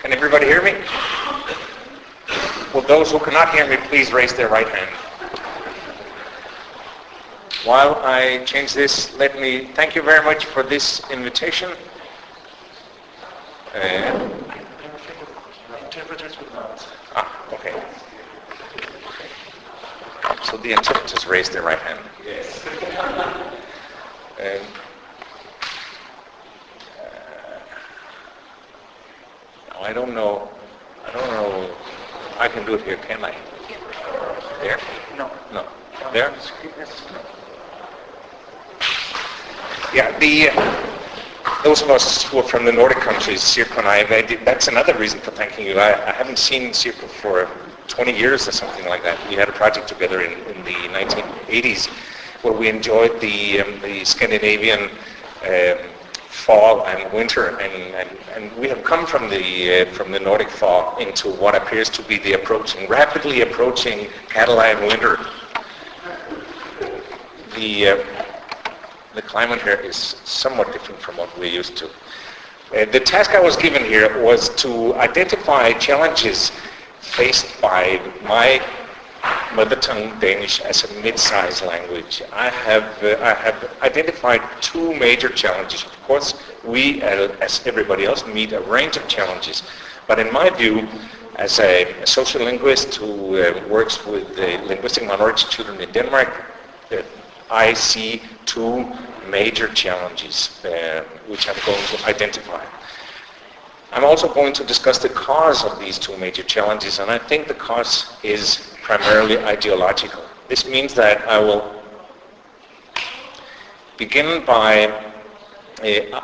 Can everybody hear me? Will those who cannot hear me please raise their right hand? While I change this, let me thank you very much for this invitation. Interpreters with mouths. Okay. So the interpreters raised their right hand. Yes. I don't know. I can do it here, can I? There? No. There? No. Yeah, those of us who are from the Nordic countries, Sirko and I, that's another reason for thanking you. I haven't seen Sirko for 20 years or something like that. We had a project together in the 1980s where we enjoyed the Scandinavian fall and winter, and we have come from the Nordic fall into what appears to be the rapidly approaching Catalan winter. The climate here is somewhat different from what we're used to. The task I was given here was to identify challenges faced by my mother tongue Danish as a mid-sized language. I have identified two major challenges. Of course, we, as everybody else, meet a range of challenges. But in my view, as a social linguist who works with linguistic minority children in Denmark, I see two major challenges which I'm going to identify. I'm also going to discuss the cause of these two major challenges, and I think the cause is primarily ideological. This means that I will begin by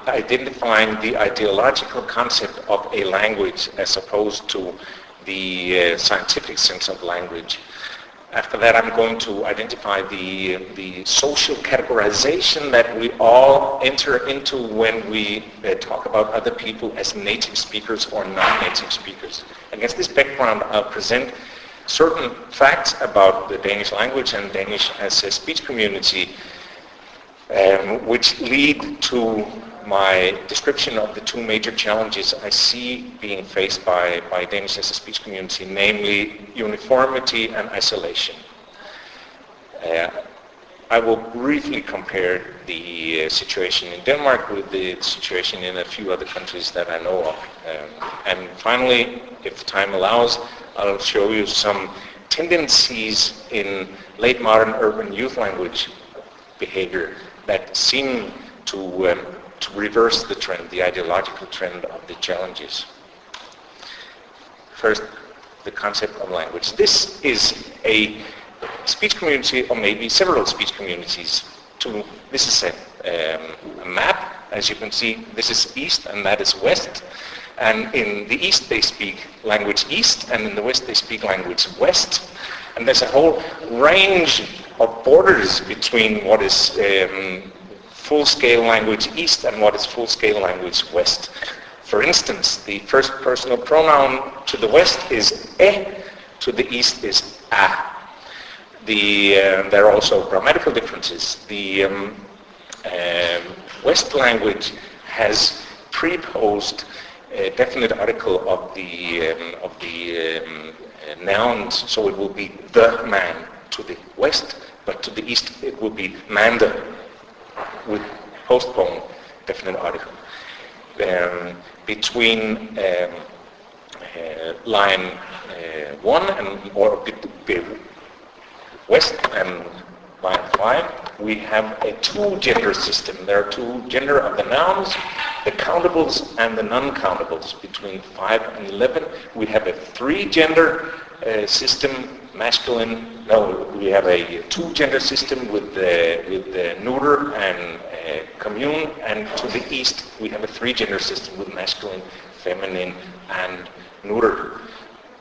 identifying the ideological concept of a language as opposed to the scientific sense of language. After that, I'm going to identify the social categorization that we all enter into when we talk about other people as native speakers or non-native speakers. Against this background, I'll present certain facts about the Danish language and Danish as a speech community, which lead to my description of the two major challenges I see being faced by Danish as a speech community, namely uniformity and isolation. I will briefly compare the situation in Denmark with the situation in a few other countries that I know of. And finally, if time allows, I'll show you some tendencies in late modern urban youth language behavior that seem to reverse the trend, the ideological trend of the challenges. First, the concept of language. This is a speech community, or maybe several speech communities. This is a map. As you can see, this is east and that is west. And in the east they speak language east, and in the west they speak language west. And there's a whole range of borders between what is full-scale language east and what is full-scale language west. For instance, the first personal pronoun to the west is e, to the east is a. There are also grammatical differences. The West language has preposed a definite article of the nouns, so it will be the man to the west, but to the east it will be mande, with postponed definite article. Between line 1 or west and line 5, we have a two-gender system. There are two gender of the nouns, the countables and the non-countables. Between 5 and 11, we have a three-gender system, masculine. No, we have a two-gender system with the neuter and commune, and to the east we have a three-gender system with masculine, feminine, and neuter.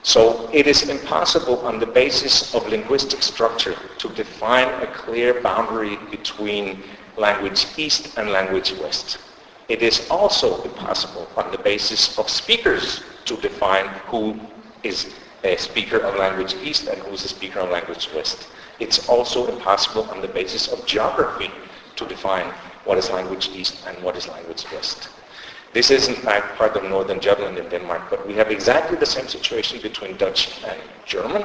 So it is impossible on the basis of linguistic structure to define a clear boundary between language east and language west. It is also impossible on the basis of speakers to define who is a speaker of language east and who is a speaker of language west. It's also impossible on the basis of geography to define what is language east and what is language west. This is in fact part of northern Jutland in Denmark, but we have exactly the same situation between Dutch and German.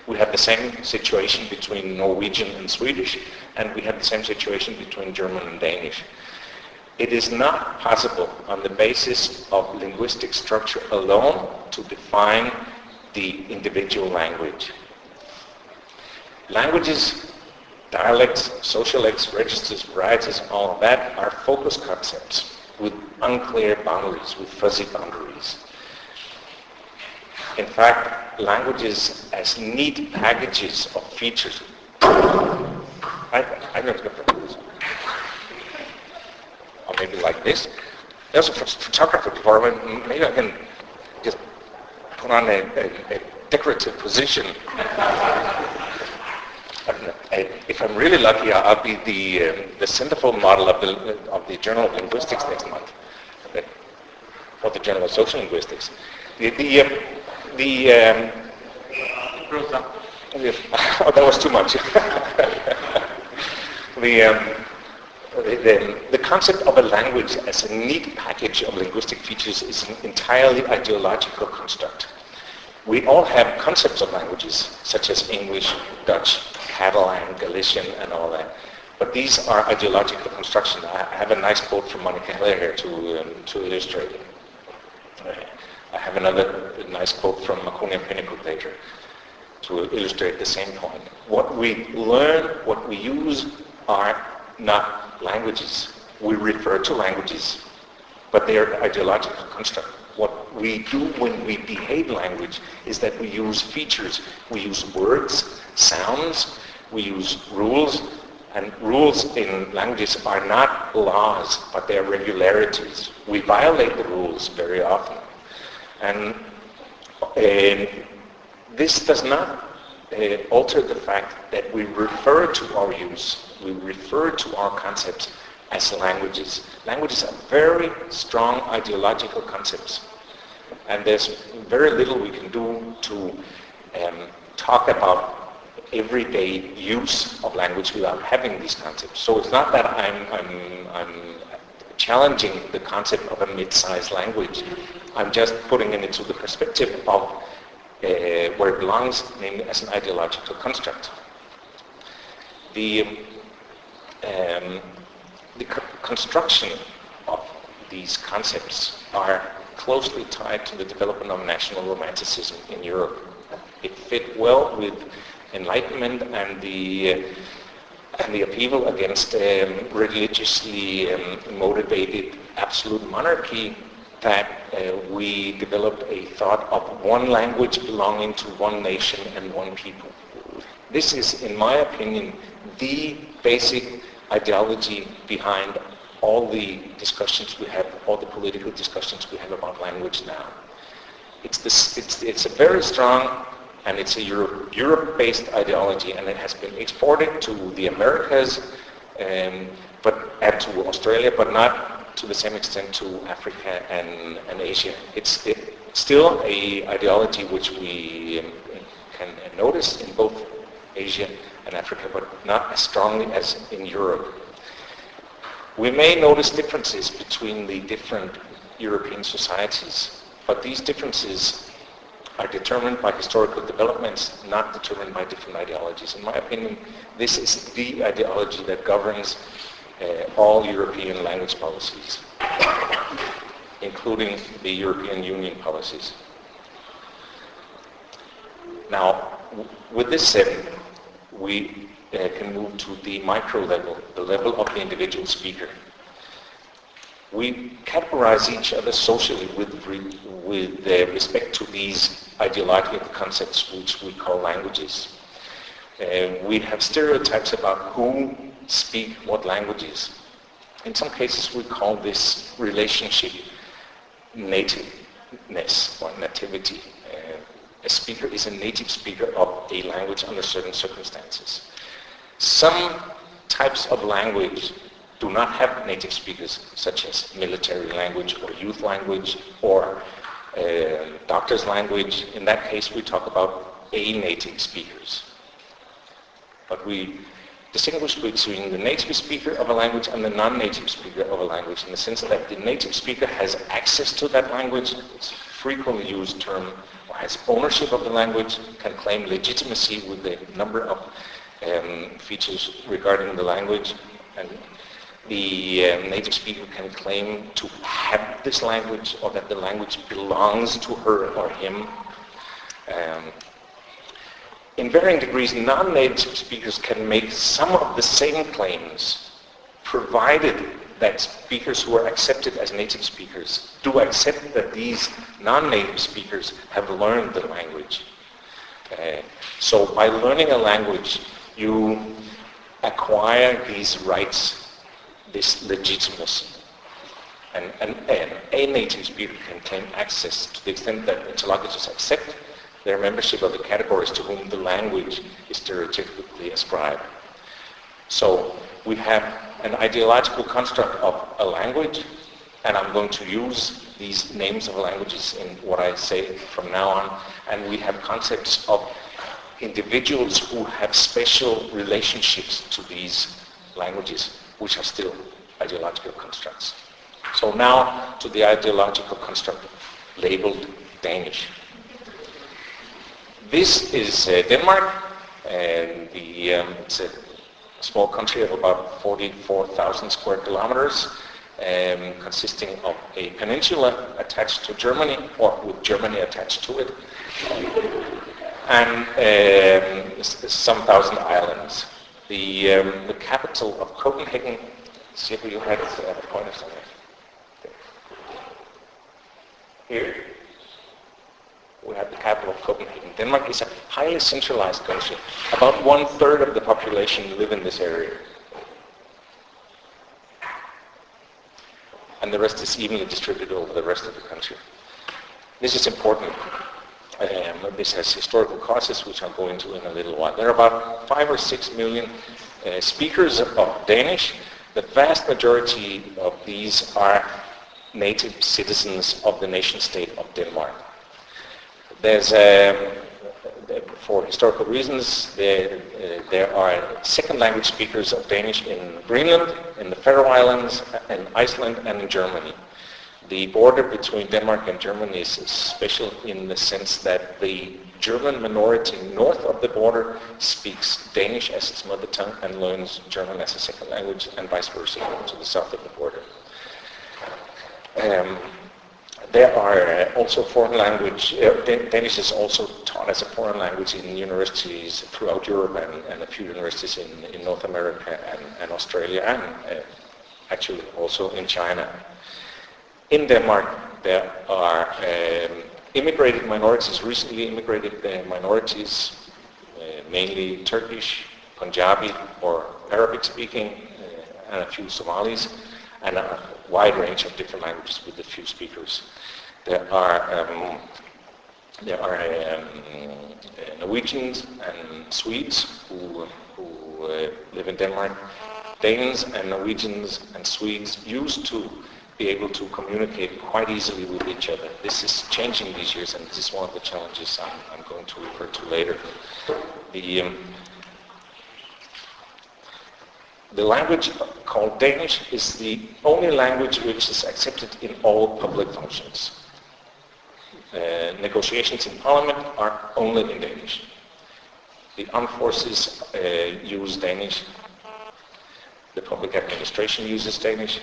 We have the same situation between Norwegian and Swedish, and we have the same situation between German and Danish. It is not possible on the basis of linguistic structure alone to define the individual language. Languages, dialects, sociolects, registers, varieties, all of that are focus concepts with unclear boundaries, with fuzzy boundaries. In fact, languages as neat packages of features. I'm going to go for this. Or maybe like this. There's a photographer department. Maybe I can just put on a decorative position. I don't know. If I'm really lucky, I'll be the centerfold model of the Journal of Linguistics next month, or the Journal of Social Linguistics. Oh, that was too much. The concept of a language as a neat package of linguistic features is an entirely ideological construct. We all have concepts of languages, such as English, Dutch, Catalan, Galician, and all that. But these are ideological constructions. I have a nice quote from Monica Heller here to illustrate it. I have another nice quote from Marconi and Pennicook later to illustrate the same point. What we learn, what we use are not languages. We refer to languages, but they are ideological constructs. What we do when we behave language is that we use features. We use words, sounds, we use rules, and rules in languages are not laws, but they are regularities. We violate the rules very often. And this does not alter the fact that we refer to our use, we refer to our concepts as languages. Languages are very strong ideological concepts. And there's very little we can do to talk about everyday use of language without having these concepts. So it's not that I'm challenging the concept of a mid-sized language. I'm just putting it into the perspective of where it belongs, namely as an ideological construct. The construction of these concepts are closely tied to the development of national romanticism in Europe. It fit well with Enlightenment and the upheaval against religiously motivated absolute monarchy, that we developed a thought of one language belonging to one nation and one people. This is, in my opinion, the basic ideology behind all the discussions we have, all the political discussions we have about language now. It's a very strong, and it's a Europe-based ideology, and it has been exported to the Americas and to Australia, but not to the same extent to Africa and Asia. It's still an ideology which we can notice in both Asia and Africa, but not as strongly as in Europe. We may notice differences between the different European societies, but these differences are determined by historical developments, not determined by different ideologies. In my opinion, this is the ideology that governs all European language policies, including the European Union policies. Now, with this said, we can move to the micro level, the level of the individual speaker. We categorize each other socially with respect to these ideological concepts which we call languages. We have stereotypes about who speak what languages. In some cases we call this relationship nativeness or nativity. A speaker is a native speaker of a language under certain circumstances. Some types of language do not have native speakers, such as military language or youth language or doctor's language. In that case, we talk about a native speakers. But we distinguish between the native speaker of a language and the non-native speaker of a language, in the sense that the native speaker has access to that language. It's a frequently used term, or has ownership of the language, can claim legitimacy with a number of features regarding the language, and the native speaker can claim to have this language, or that the language belongs to her or him. In varying degrees, non-native speakers can make some of the same claims, provided that speakers who are accepted as native speakers do accept that these non-native speakers have learned the language. So by learning a language, you acquire these rights, this legitimacy. And a native speaker can claim access to the extent that interlocutors accept their membership of the categories to whom the language is stereotypically ascribed. So we have an ideological construct of a language, and I'm going to use these names of languages in what I say from now on, and we have concepts of individuals who have special relationships to these languages, which are still ideological constructs. So now to the ideological construct labeled Danish. This is Denmark, and it's a small country of about 44,000 square kilometers, consisting of a peninsula attached to Germany, or with Germany attached to it, and some thousand islands. The capital of Copenhagen, see if you had a point of something. Here, we have the capital of Copenhagen. Denmark is a highly centralized country. About 1/3 of the population live in this area. And the rest is evenly distributed over the rest of the country. This is important. This has historical causes, which I'll go into in a little while. There are about 5 or 6 million speakers of Danish. The vast majority of these are native citizens of the nation-state of Denmark. There's, for historical reasons, there are second language speakers of Danish in Greenland, in the Faroe Islands, in Iceland, and in Germany. The border between Denmark and Germany is special in the sense that the German minority north of the border speaks Danish as its mother tongue and learns German as a second language, and vice versa to the south of the border. There are also foreign language, Danish is also taught as a foreign language in universities throughout Europe and a few universities in North America and Australia, and actually also in China. In Denmark, there are immigrated minorities, recently immigrated minorities, mainly Turkish, Punjabi or Arabic speaking, and a few Somalis, and a wide range of different languages with a few speakers. There are Norwegians and Swedes who live in Denmark. Danes and Norwegians and Swedes used to be able to communicate quite easily with each other. This is changing these years, and this is one of the challenges I'm going to refer to later. The language called Danish is the only language which is accepted in all public functions. Negotiations in Parliament are only in Danish. The armed forces use Danish. The public administration uses Danish.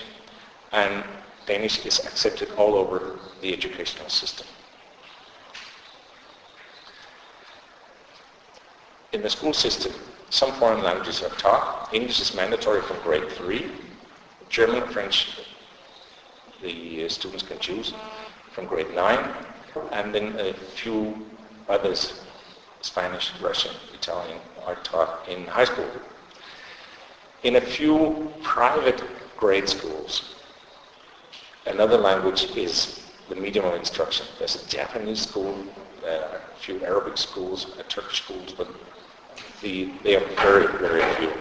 And Danish is accepted all over the educational system. In the school system, some foreign languages are taught. English is mandatory from grade 3. German and French, the students can choose from grade 9. And then a few others, Spanish, Russian, Italian, are taught in high school. In a few private grade schools, another language is the medium of instruction. There's a Japanese school, a few Arabic schools, Turkish schools, but they are very, very few.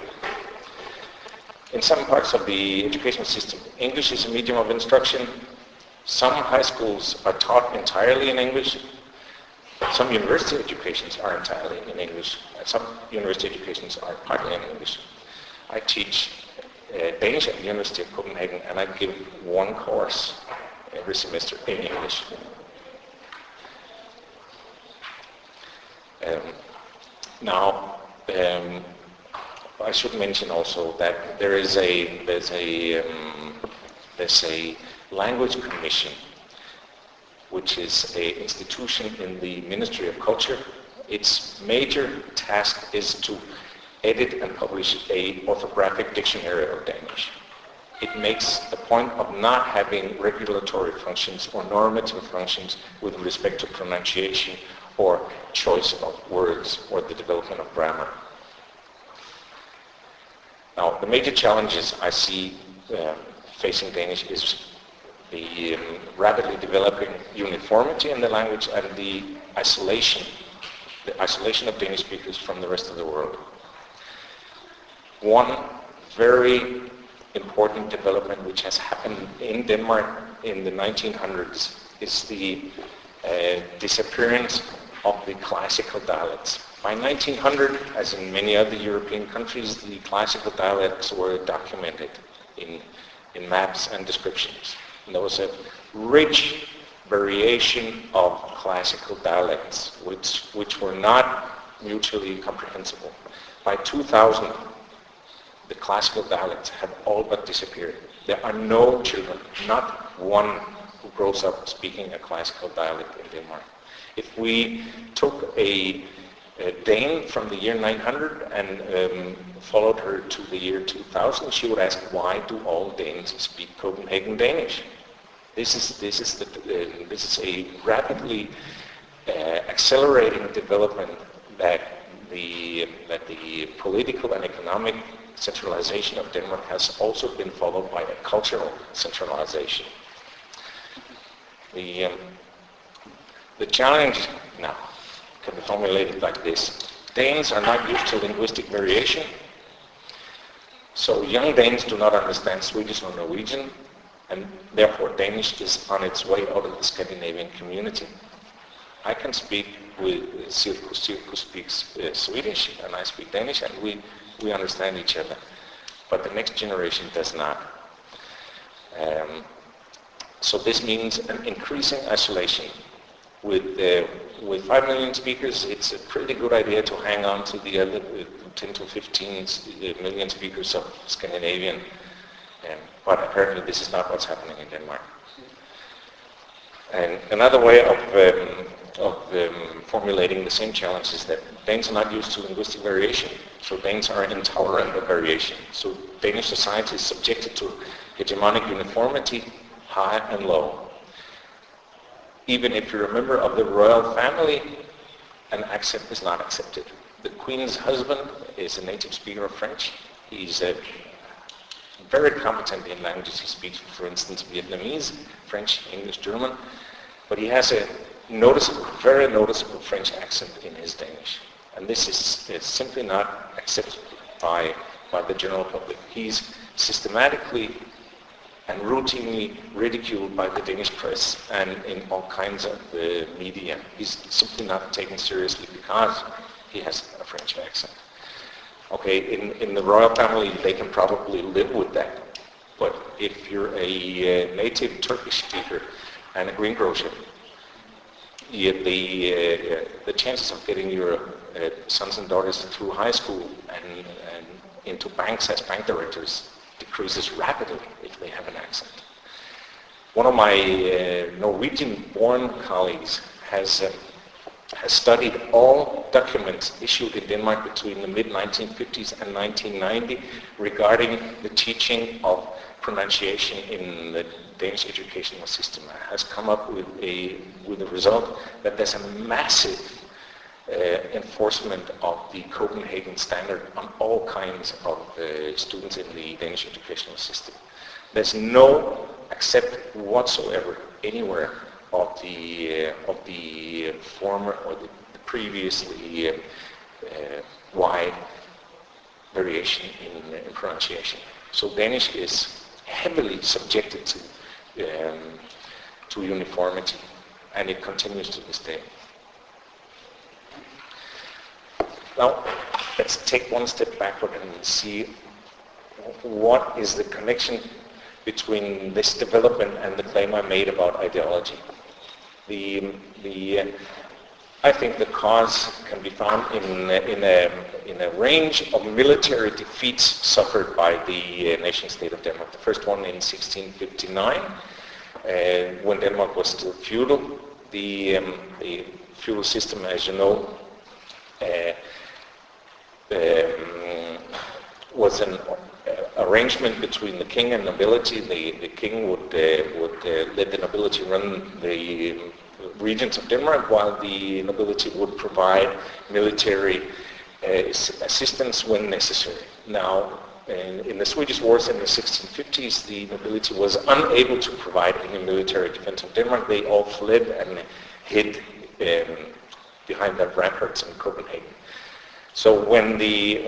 In some parts of the education system, English is a medium of instruction. Some high schools are taught entirely in English. Some university educations are entirely in English. And some university educations are partly in English. I teach Danish at the University of Copenhagen, and I give one course every semester in English. Now, I should mention also that there's a language commission, which is an institution in the Ministry of Culture. Its major task is to edit and publish a orthographic dictionary of Danish. It makes a point of not having regulatory functions or normative functions with respect to pronunciation or choice of words or the development of grammar. Now, the major challenges I see facing Danish is the rapidly developing uniformity in the language and the isolation of Danish speakers from the rest of the world. One very important development which has happened in Denmark in the 1900s is the disappearance of the classical dialects. By 1900, as in many other European countries, the classical dialects were documented in maps and descriptions. And there was a rich variation of classical dialects which were not mutually comprehensible. By 2000, the classical dialects have all but disappeared. There are no children, not one, who grows up speaking a classical dialect in Denmark. If we took a Dane from the year 900 and followed her to the year 2000, she would ask, why do all Danes speak Copenhagen Danish? This is a rapidly accelerating development that the political and economic centralization of Denmark has also been followed by a cultural centralization. The challenge now can be formulated like this. Danes are not used to linguistic variation, so young Danes do not understand Swedish or Norwegian, and therefore Danish is on its way out of the Scandinavian community. I can speak with Sirku who speaks Swedish, and I speak Danish, and we understand each other. But the next generation does not. So this means an increasing isolation. With 5 million speakers, it's a pretty good idea to hang on to the other 10 to 15 million speakers of Scandinavian. But apparently this is not what's happening in Denmark. And another way of formulating the same challenge is that Danes are not used to linguistic variation, so Danes are intolerant of variation. So Danish society is subjected to hegemonic uniformity, high and low. Even if you're a member of the royal family, an accent is not accepted. The Queen's husband is a native speaker of French. He's very competent in languages. He speaks, for instance, Vietnamese, French, English, German, but he has a very noticeable French accent in his Danish. And this is simply not accepted by the general public. He's systematically and routinely ridiculed by the Danish press and in all kinds of media. He's simply not taken seriously because he has a French accent. Okay, in the royal family, they can probably live with that. But if you're a native Turkish speaker and a greengrocer, the chances of getting your sons and daughters through high school and into banks as bank directors decreases rapidly if they have an accent. One of my Norwegian-born colleagues has studied all documents issued in Denmark between the mid-1950s and 1990 regarding the teaching of pronunciation in the Danish educational system. Has come up with a result that there's a massive enforcement of the Copenhagen standard on all kinds of students in the Danish educational system. There's no accept whatsoever anywhere of the former or the previously wide variation in pronunciation. So Danish is heavily subjected to uniformity, and it continues to this day. Now, let's take one step backward and see what is the connection between this development and the claim I made about ideology. I think the cause can be found in a range of military defeats suffered by the nation-state of Denmark. The first one in 1659, when Denmark was still feudal. The feudal system, as you know, was an arrangement between the king and nobility. The king would let the nobility run the regions of Denmark, while the nobility would provide military assistance when necessary. Now, in the Swedish wars in the 1650s, the nobility was unable to provide any military defense of Denmark. They all fled and hid behind their ramparts in Copenhagen. So when the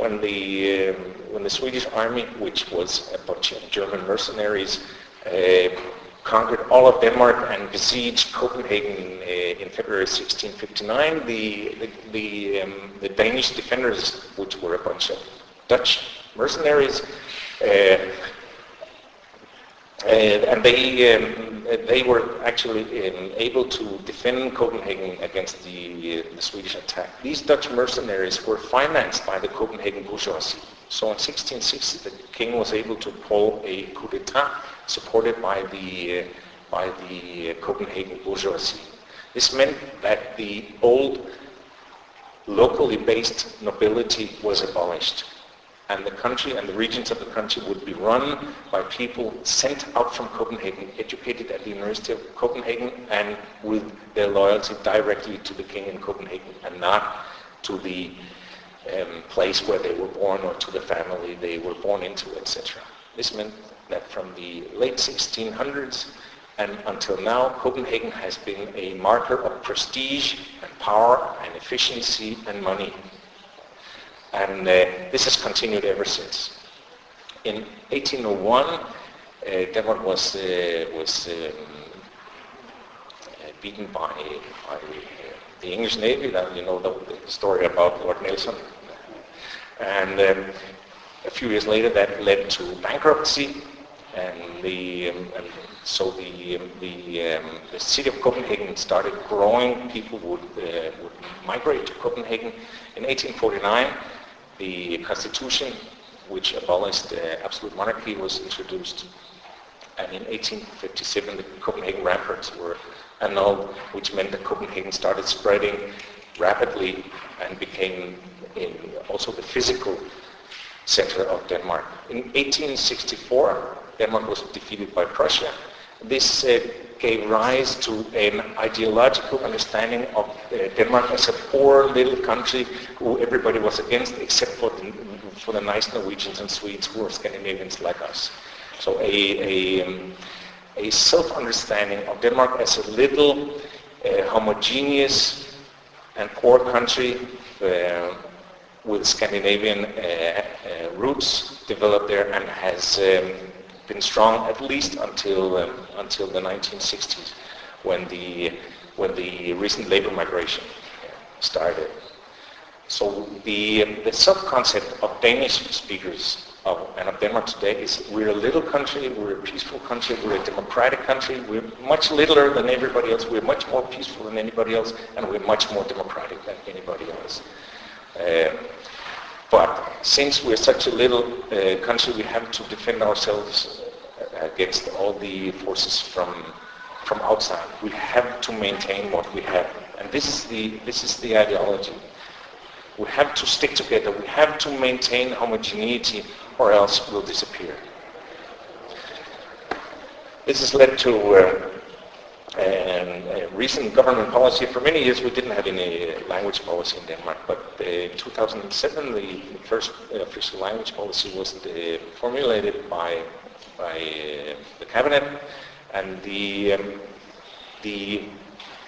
Swedish army, which was a bunch of German mercenaries, conquered all of Denmark and besieged Copenhagen in February 1659, the Danish defenders, which were a bunch of Dutch mercenaries, and they were actually able to defend Copenhagen against the Swedish attack. These Dutch mercenaries were financed by the Copenhagen bourgeoisie. So in 1660, the king was able to pull a coup d'etat supported by the Copenhagen bourgeoisie. This meant that the old locally based nobility was abolished, and the country and the regions of the country would be run by people sent out from Copenhagen, educated at the University of Copenhagen, and with their loyalty directly to the king in Copenhagen and not to the place where they were born or to the family they were born into, etc. This meant that from the late 1600s and until now, Copenhagen has been a marker of prestige and power and efficiency and money. And this has continued ever since. In 1801, Denmark was beaten by the English Navy. That, you know the story about Lord Nelson. And a few years later, that led to bankruptcy, and so the city of Copenhagen started growing. People would migrate to Copenhagen. In 1849, the constitution, which abolished absolute monarchy, was introduced. And in 1857, the Copenhagen ramparts were annulled, which meant that Copenhagen started spreading rapidly and became also the physical center of Denmark. In 1864, Denmark was defeated by Prussia. This gave rise to an ideological understanding of Denmark as a poor little country who everybody was against, except for the nice Norwegians and Swedes who were Scandinavians like us. So a self-understanding of Denmark as a little homogeneous and poor country with Scandinavian roots developed there, and has been strong at least until the 1960s, when the recent labor migration started. So the self-concept of Danish speakers and of Denmark today is we're a little country, we're a peaceful country, we're a democratic country, we're much littler than everybody else, we're much more peaceful than anybody else, and we're much more democratic than anybody else. But since we're such a little country, we have to defend ourselves against all the forces from outside. We have to maintain what we have, and this is the ideology. We have to stick together. We have to maintain homogeneity, or else we'll disappear. This has led to a recent government policy. For many years we didn't have any language policy in Denmark, but in 2007 the first official language policy was formulated by the cabinet, and the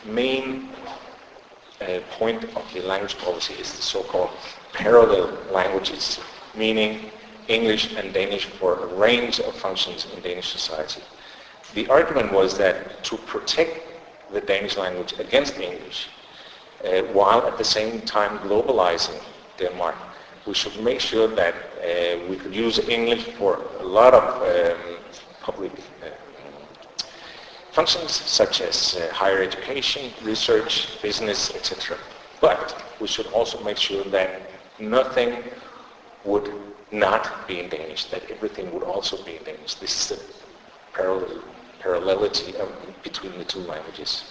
main point of the language policy is the so-called parallel languages, meaning English and Danish for a range of functions in Danish society. The argument was that to protect the Danish language against English, while at the same time globalizing Denmark, we should make sure that We could use English for a lot of public functions such as higher education, research, business, etc. But we should also make sure that nothing would not be in Danish, that everything would also be in Danish. This is the parallelity between the two languages.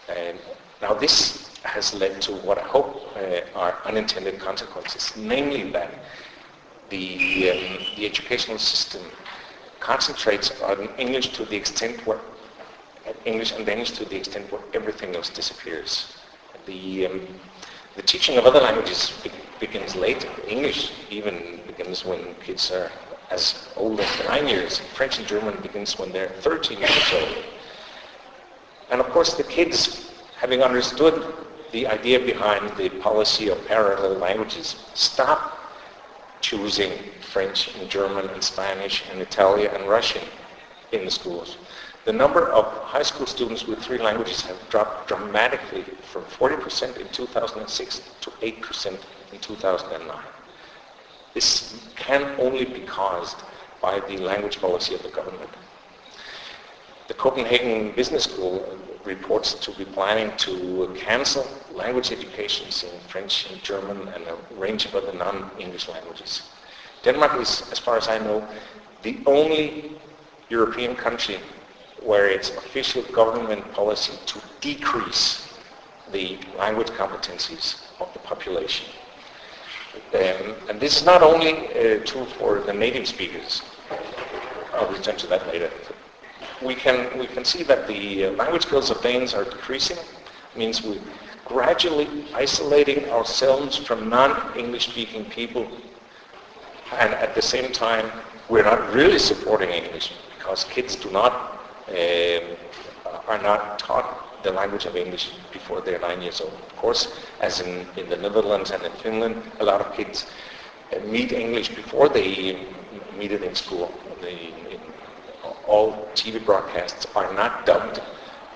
And now this has led to what I hope are unintended consequences, namely that the educational system concentrates on English to the extent where English and Danish to the extent where everything else disappears. The teaching of other languages begins late. English even begins when kids are as old as 9 years. French and German begins when they're 13 years old. And of course the kids, having understood the idea behind the policy of parallel languages, stop choosing French and German and Spanish and Italian and Russian in the schools. The number of high school students with 3 languages have dropped dramatically from 40% in 2006 to 8% in 2009. This can only be caused by the language policy of the government. The Copenhagen Business School reports to be planning to cancel language educations in French and German and a range of other non-English languages. Denmark is, as far as I know, the only European country where it's official government policy to decrease the language competencies of the population. And this is not only true for the native speakers. I'll return to that later. We can see that the language skills of Danes are decreasing. It means we're gradually isolating ourselves from non-English speaking people, and at the same time we're not really supporting English because kids are not taught the language of English before they're 9 years old. Of course, as in the Netherlands and in Finland, a lot of kids meet English before they meet it in school. All TV broadcasts are not dubbed,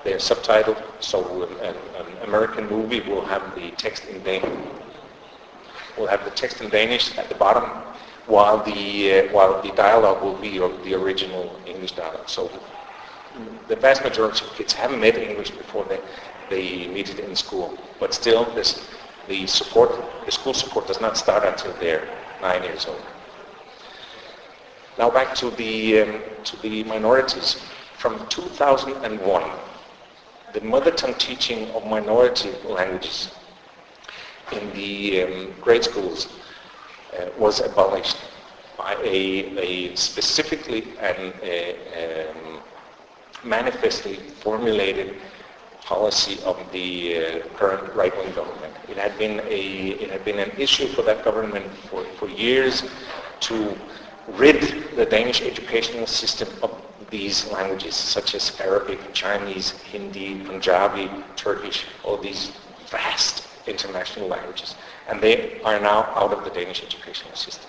they're subtitled, so an American movie will have the text in Danish. Will have the text in Danish at the bottom, while the dialogue will be the original English dialogue. So the vast majority of kids haven't met English before they meet it in school. But still, the school support does not start until they're 9 years old. Now back to the minorities. From 2001, the mother tongue teaching of minority languages in the grade schools was abolished by a specifically and manifestly formulated policy of the current right-wing government. It had been an issue for that government for years to rid the Danish educational system of these languages such as Arabic, Chinese, Hindi, Punjabi, Turkish, all these vast international languages. And they are now out of the Danish educational system.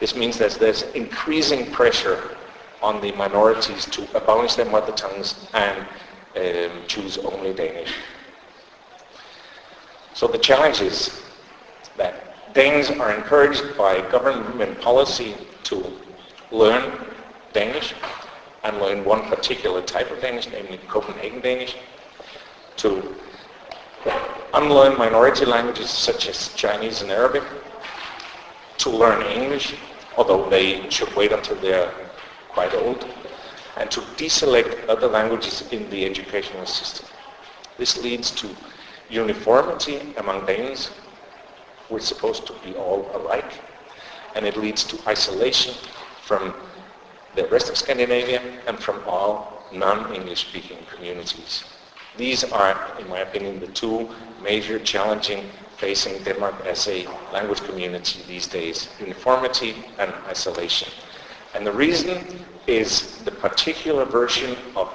This means that there's increasing pressure on the minorities to abolish their mother tongues and choose only Danish. So the challenge is that Danes are encouraged by government policy to learn Danish and learn one particular type of Danish, namely Copenhagen Danish, to unlearn minority languages such as Chinese and Arabic, to learn English, although they should wait until they're quite old, and to deselect other languages in the educational system. This leads to uniformity among Danes. We're supposed to be all alike, and it leads to isolation from the rest of Scandinavia and from all non-English speaking communities. These are, in my opinion, the two major challenges facing Denmark as a language community these days: uniformity and isolation. And the reason is the particular version of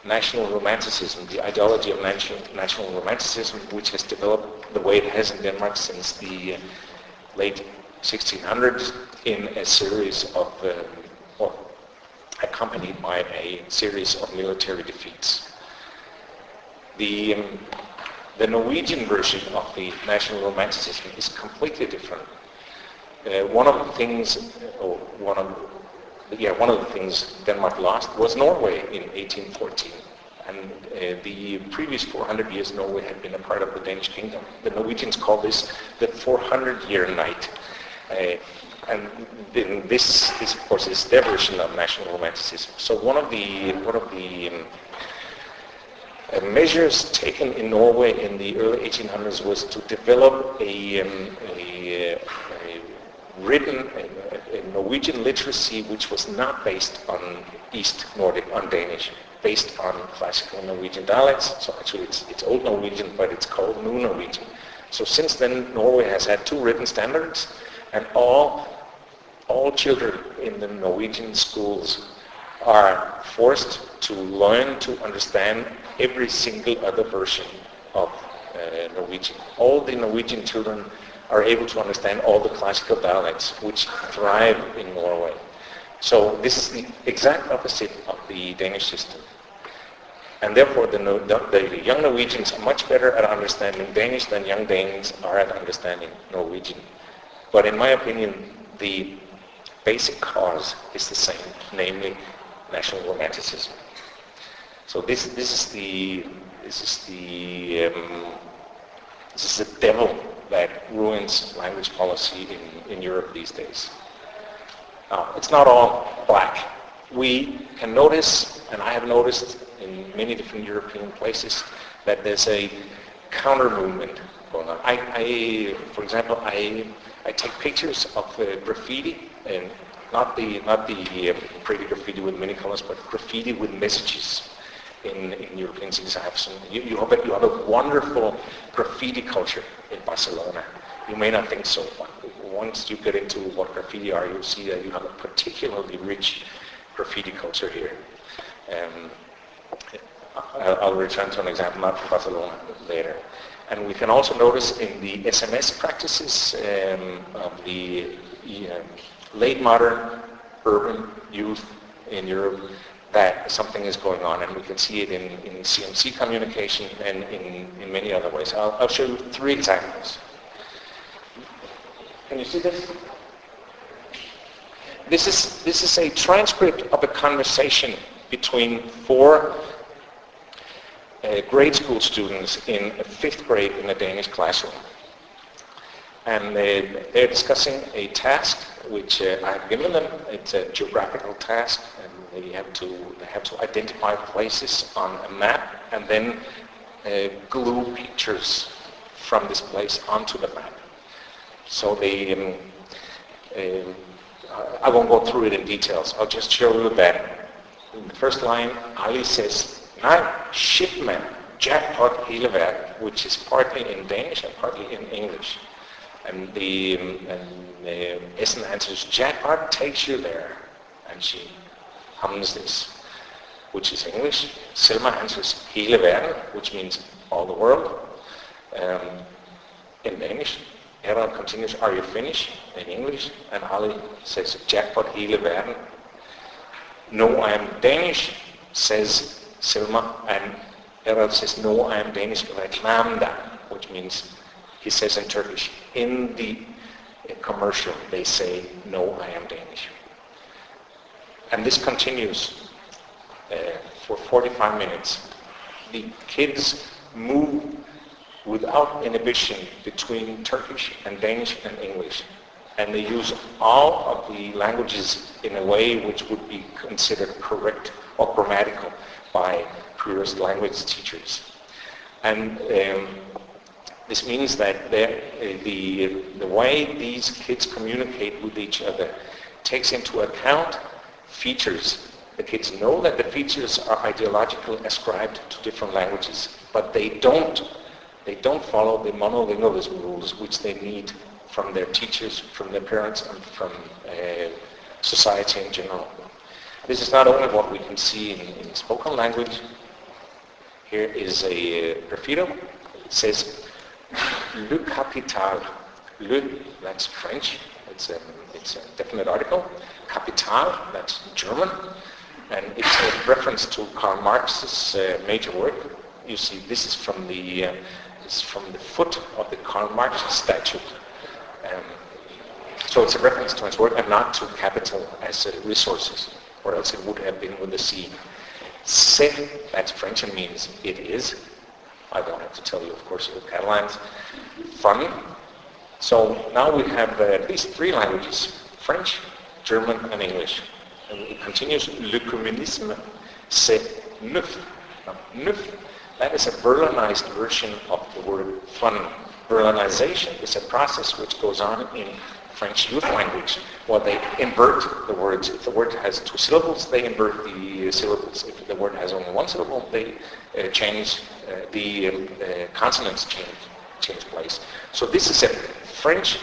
national romanticism, the ideology of national romanticism, which has developed the way it has in Denmark since the late 1600s in a series of, or accompanied by a series of military defeats. The Norwegian version of the national romanticism is completely different. one of the things, one of the things Denmark lost was Norway in 1814. And the previous 400 years, Norway had been a part of the Danish kingdom. The Norwegians call this the 400-year night. And then this, of course, is their version of national romanticism. So one of the measures taken in Norway in the early 1800s was to develop a Norwegian literacy which was not based on East Nordic, on Danish, based on classical Norwegian dialects. So actually it's Old Norwegian, but it's called New Norwegian. So since then, Norway has had two written standards, and all children in the Norwegian schools are forced to learn to understand every single other version of Norwegian. All the Norwegian children are able to understand all the classical dialects which thrive in Norway. So this is the exact opposite of the Danish system. And therefore the young Norwegians are much better at understanding Danish than young Danes are at understanding Norwegian. But in my opinion, the basic cause is the same, namely national romanticism. So this is the devil that ruins language policy in Europe these days. It's not all black. We can notice, and I have noticed in many different European places, that there's a counter movement going on. For example, I take pictures of graffiti, and not the pretty graffiti with many colors, but graffiti with messages in European cities. I have some. You have a wonderful graffiti culture in Barcelona. You may not think so, but once you get into what graffiti are, you'll see that you have a particularly rich graffiti culture here. I'll return to an example, not from Barcelona, later. And we can also notice in the SMS practices of the late modern urban youth in Europe that something is going on, and we can see it in CMC communication and in many other ways. I'll show you three examples. Can you see this? This is a transcript of a conversation between four grade school students in fifth grade in a Danish classroom. And they're discussing a task which I've given them. It's a geographical task, and they have to identify places on a map and then glue pictures from this place onto the map. So I won't go through it in details. I'll just show you that in the first line, Ali says, "Nej, shipman, jackpot hele verden," which is partly in Danish and partly in English. And the Essen answers, "Jackpot takes you there," and she hums this, which is English. Selma answers, "Hele verden," which means all the world, in Danish. Errol continues, "Are you finished?" in English, and Ali says, "Jackpot hele verden." "No, I am Danish," says Selma, and Errol says, "No, I am Danish, reklam da," which means, he says in Turkish, in the commercial they say, "No, I am Danish." And this continues for 45 minutes. The kids move without inhibition between Turkish and Danish and English. And they use all of the languages in a way which would be considered correct or grammatical by purist language teachers. And this means that the way these kids communicate with each other takes into account features. The kids know that the features are ideologically ascribed to different languages, but they don't follow the monolingualism rules which they need from their teachers, from their parents, and from society in general. This is not only what we can see in spoken language. Here is a graffito. It says, "Le capital." Le, that's French. It's a definite article. Capital, that's German. And it's a reference to Karl Marx's major work. You see, this is from the foot of the Karl Marx statue. So it's a reference to its word and not to capital as resources, or else it would have been with a C. C'est, that's French and means it is. I don't have to tell you, of course, the Catalans. Fun. So now we have at least 3 languages, French, German, and English. And it continues, le communisme, c'est neuf. Now, neuf, that is a Berlinized version of the word fun. Berlinization is a process which goes on in French youth language, where they invert the words. If the word has 2 syllables, they invert the syllables. If the word has only 1 syllable, they change the consonants change place. So this is a French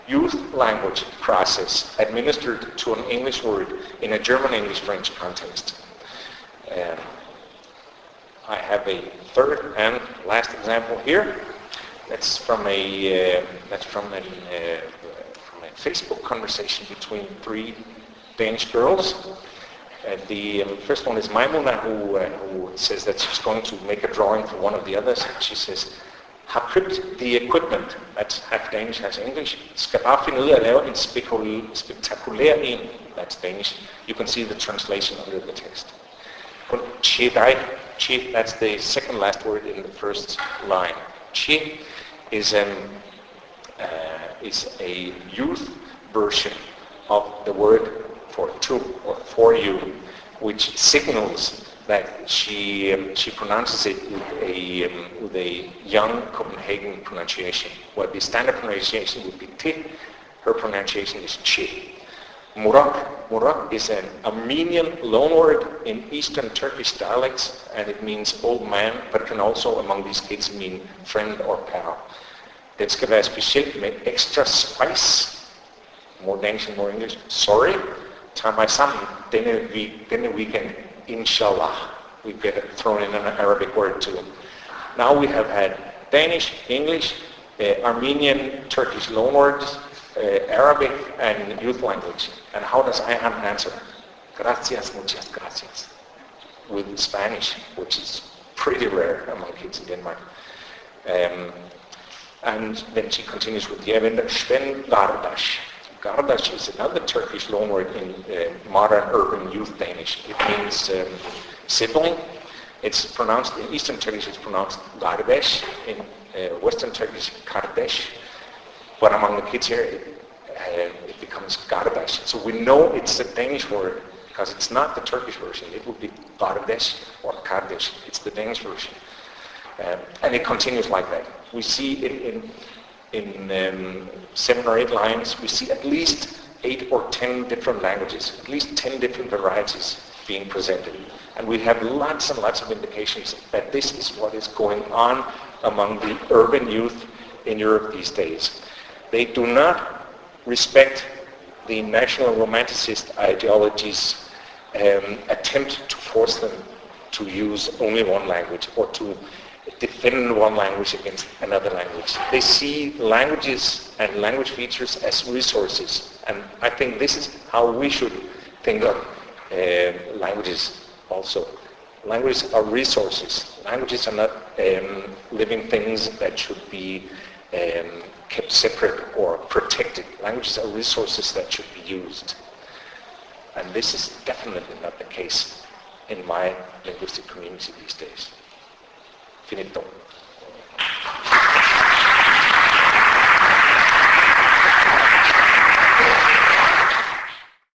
youth language process administered to an English word in a German English-French context. I have a third and last example here. That's from a Facebook conversation between 3 Danish girls. The first one is Maimuna, who says that she's going to make a drawing for one of the others. She says, har købt the equipment, that's half Danish, half English, skal bare finde ud af at lave en spektakulær en, that's Danish. You can see the translation under the text. Che, that's the second last word in the first line. Che is a youth version of the word for to or for you, which signals that she pronounces it with a young Copenhagen pronunciation. Where the standard pronunciation would be T, her pronunciation is Che. Murak is an Armenian loanword in Eastern Turkish dialects, and it means old man, but can also among these kids mean friend or pal. Den skal være specielt med extra spice, more Danish and more English. Sorry, tag mig sammen denne weekend, inshallah. We get thrown in an Arabic word too. Now we have had Danish, English, Armenian, Turkish loanwords, Arabic, and youth language. And how does I have an answer? Gracias, muchas gracias. With Spanish, which is pretty rare among kids in Denmark. And then she continues with Jevender Sven Gardash. Gardash is another Turkish loanword in modern urban youth Danish. It means sibling. It's pronounced, in Eastern Turkish it's pronounced Gardesh, in Western Turkish Kardesh. But among the kids here it becomes Gardash. So we know it's a Danish word because it's not the Turkish version. It would be Gardesh or Kardesh. It's the Danish version. And it continues like that. We see it in 7 or 8 lines. We see at least 8 or 10 different languages, at least 10 different varieties being presented. And we have lots and lots of indications that this is what is going on among the urban youth in Europe these days. They do not respect the national romanticist ideologies attempt to force them to use only one language or to defend one language against another language. They see languages and language features as resources, and I think this is how we should think of languages also. Languages are resources. Languages are not living things that should be kept separate or protected. Languages are resources that should be used. And this is definitely not the case in my linguistic community these days. Finito.